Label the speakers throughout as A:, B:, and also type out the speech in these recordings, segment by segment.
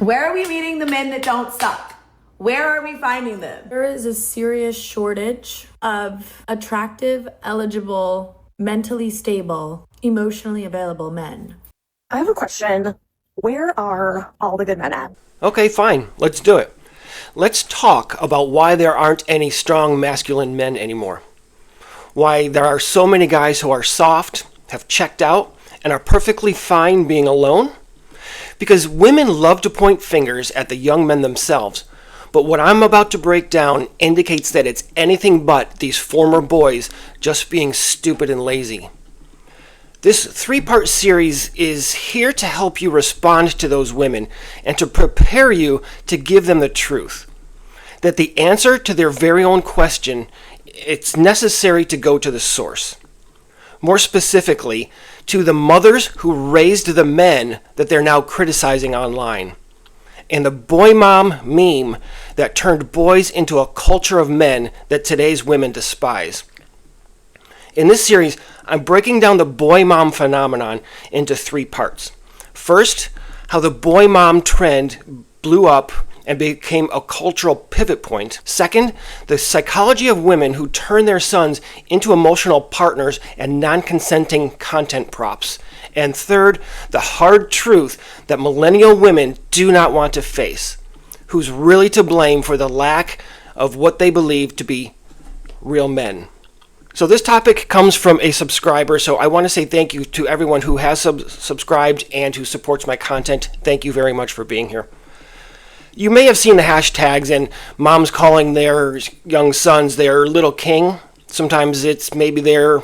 A: Where are we meeting the men that don't suck? Where are we finding them?
B: There is a serious shortage of attractive, eligible, mentally stable, emotionally available men.
C: I have a question. Where are all the good men at?
D: Okay, fine. Let's do it. Let's talk about why there aren't any strong masculine men anymore. Why there are so many guys who are soft, have checked out, and are perfectly fine being alone. Because women love to point fingers at the young men themselves, but what I'm about to break down indicates that it's anything but these former boys just being stupid and lazy. This 3-part series is here to help you respond to those women and to prepare you to give them the truth. That the answer to their very own question, it's necessary to go to the source. More specifically, to the mothers who raised the men that they're now criticizing online. And the boy mom meme that turned boys into a culture of men that today's women despise. In this series, I'm breaking down the boy mom phenomenon into 3 parts. First, how the boy mom trend blew up and became a cultural pivot point. Second, the psychology of women who turn their sons into emotional partners and non-consenting content props. And third, the hard truth that millennial women do not want to face. Who's really to blame for the lack of what they believe to be real men? So this topic comes from a subscriber, so I want to say thank you to everyone who has subscribed and who supports my content. Thank you very much for being here. You may have seen the hashtags and moms calling their young sons their little king. Sometimes it's maybe their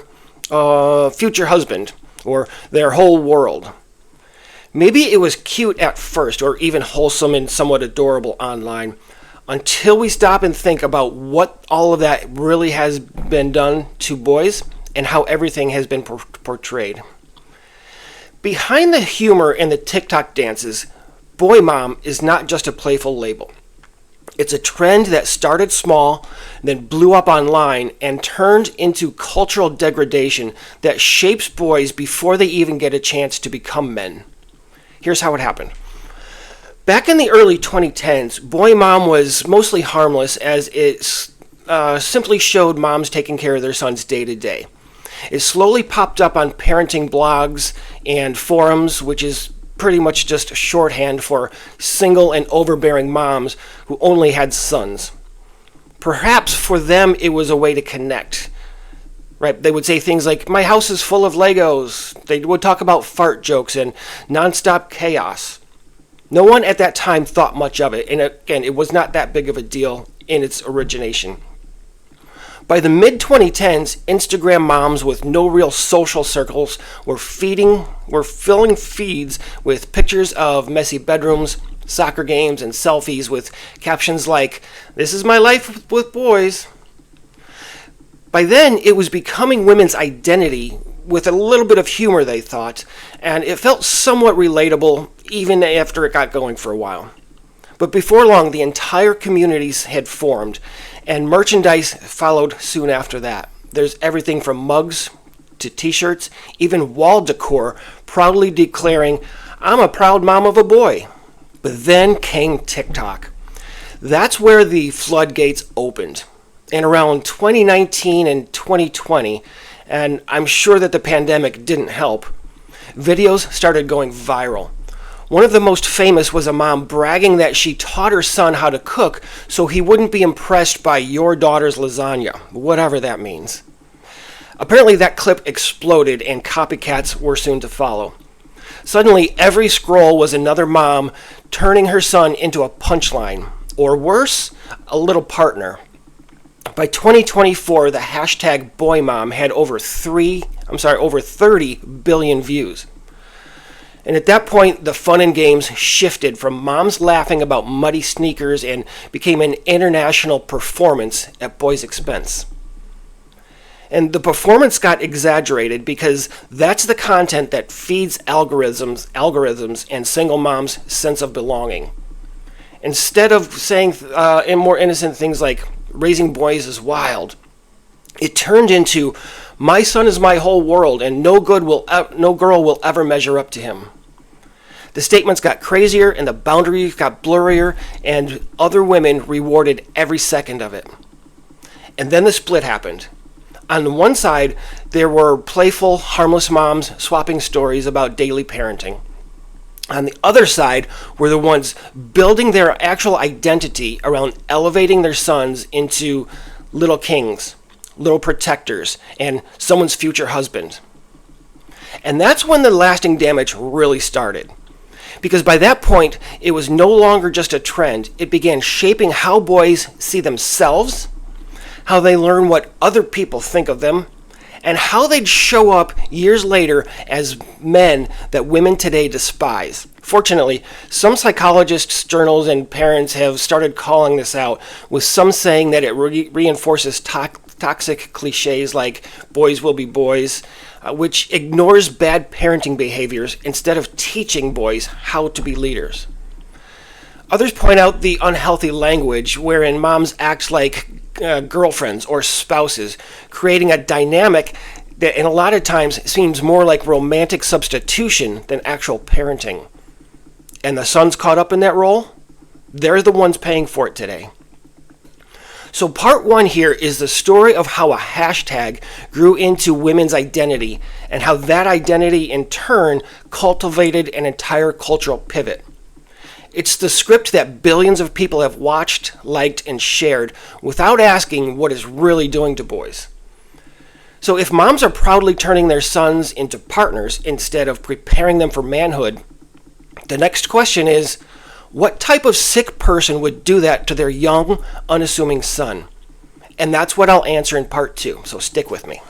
D: future husband or their whole world. Maybe it was cute at first or even wholesome and somewhat adorable online until we stop and think about what all of that really has been done to boys and how everything has been portrayed. Behind the humor and the TikTok dances, boy mom is not just a playful label. It's a trend that started small, then blew up online, and turned into cultural degradation that shapes boys before they even get a chance to become men. Here's how it happened. Back in the early 2010s, boy mom was mostly harmless as it simply showed moms taking care of their sons day to day. It slowly popped up on parenting blogs and forums, which is pretty much just shorthand for single and overbearing moms who only had sons. Perhaps for them it was a way to connect. Right? They would say things like, "My house is full of Legos." They would talk about fart jokes and nonstop chaos. No one at that time thought much of it, and again, it was not that big of a deal in its origination. By the mid-2010s, Instagram moms with no real social circles were filling feeds with pictures of messy bedrooms, soccer games, and selfies with captions like, "This is my life with boys." By then, it was becoming women's identity with a little bit of humor, they thought, and it felt somewhat relatable even after it got going for a while. But before long, the entire communities had formed, and merchandise followed soon after that. There's everything from mugs to t-shirts, even wall decor proudly declaring, "I'm a proud mom of a boy." But then came TikTok. That's where the floodgates opened. And around 2019 and 2020, and I'm sure that the pandemic didn't help, videos started going viral. One of the most famous was a mom bragging that she taught her son how to cook so he wouldn't be impressed by your daughter's lasagna, whatever that means. Apparently that clip exploded and copycats were soon to follow. Suddenly every scroll was another mom turning her son into a punchline, or worse, a little partner. By 2024, the hashtag BoyMom had over 30 billion views. And at that point, the fun and games shifted from moms laughing about muddy sneakers and became an international performance at boys' expense. And the performance got exaggerated because that's the content that feeds algorithms and single moms' sense of belonging. Instead of saying more innocent things like, "Raising boys is wild," it turned into, "My son is my whole world and no girl will ever measure up to him." The statements got crazier and the boundaries got blurrier, and other women rewarded every second of it. And then the split happened. On the one side, there were playful, harmless moms swapping stories about daily parenting. On the other side were the ones building their actual identity around elevating their sons into little kings, little protectors, and someone's future husband. And that's when the lasting damage really started. Because by that point, it was no longer just a trend. It began shaping how boys see themselves, how they learn what other people think of them, and how they'd show up years later as men that women today despise. Fortunately, some psychologists, journals, and parents have started calling this out, with some saying that it reinforces toxic cliches like boys will be boys, which ignores bad parenting behaviors instead of teaching boys how to be leaders. Others point out the unhealthy language wherein moms act like girlfriends or spouses, creating a dynamic that in a lot of times seems more like romantic substitution than actual parenting. And the sons caught up in that role, they're the ones paying for it today. So part one here is the story of how a hashtag grew into women's identity and how that identity in turn cultivated an entire cultural pivot. It's the script that billions of people have watched, liked, and shared without asking what it's really doing to boys. So if moms are proudly turning their sons into partners instead of preparing them for manhood, the next question is, what type of sick person would do that to their young, unassuming son? And that's what I'll answer in part two, so stick with me.